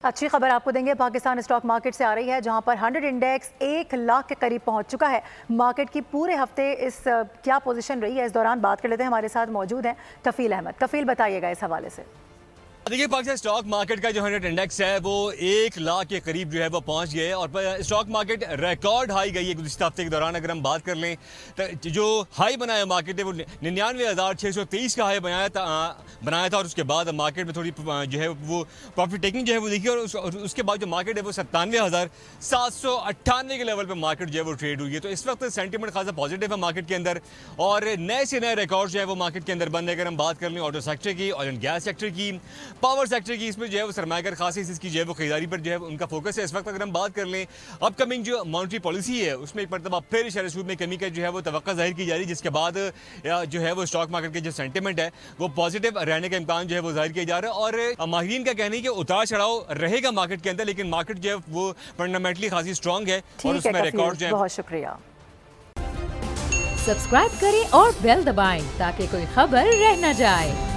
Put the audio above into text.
अच्छी खबर आपको देंगे। पाकिस्तान स्टॉक मार्केट से आ रही है, जहां पर 100 इंडेक्स 1 लाख के करीब पहुंच चुका है। मार्केट की पूरे हफ्ते क्या पोजीशन रही है, इस दौरान बात कर लेते हैं। हमारे साथ मौजूद हैं कफील अहमद। कफील, बताइएगा इस हवाले से। देखिए, पाकिस्तान स्टॉक मार्केट का जो 100 इंडेक्स है वो 1 लाख के करीब जो है वो पहुंच गए और स्टॉक मार्केट रिकॉर्ड हाई गई है गुज़िश्ता हफ्ते के दौरान। अगर हम बात कर लें तो जो हाई बनाया मार्केट है वो 99,623 का हाई बनाया था और उसके बाद मार्केट में थोड़ी जो है वो प्रॉफिट टेकिंग जो है वो देखी और उसके बाद जो मार्केट है वो 97,798 के लेवल पर मार्केट जो है वो ट्रेड हुई है। तो इस वक्त सेंटीमेंट खासा पॉजिटिव है मार्केट के अंदर और नए से नए रिकॉर्ड जो है वो मार्केट के अंदर बन रहे। अगर हम बात कर लें ऑटो सेक्टर की, ऑयल एंड गैस सेक्टर की, पावर सेक्टर की, इसमें जो है वो सरमायाकार खासी इसकी जो है वो खरीदारी पर जो है उनका फोकस है इस वक्त। अगर हम बात कर लें अपकमिंग जो मॉनेटरी पॉलिसी है उसमें एक मरतबा फिर शेयर सूद में कमी का जो है वो तवक्का जाहिर की जा रही है, जिसके बाद जो है वो स्टॉक मार्केट के जो सेंटीमेंट है वो पॉजिटिव रहने का इम्कान जो है वो जाहिर किया जा रहा है। और माहिरीन का कहना है कि उतार चढ़ाव रहेगा मार्केट के अंदर, लेकिन मार्केट जो है वो फंडामेंटली खासी स्ट्रॉन्ग है और उसमें रिकॉर्ड जो है। बहुत शुक्रिया। सब्सक्राइब करें और बेल दबाएं ताकि कोई खबर रह न जाए।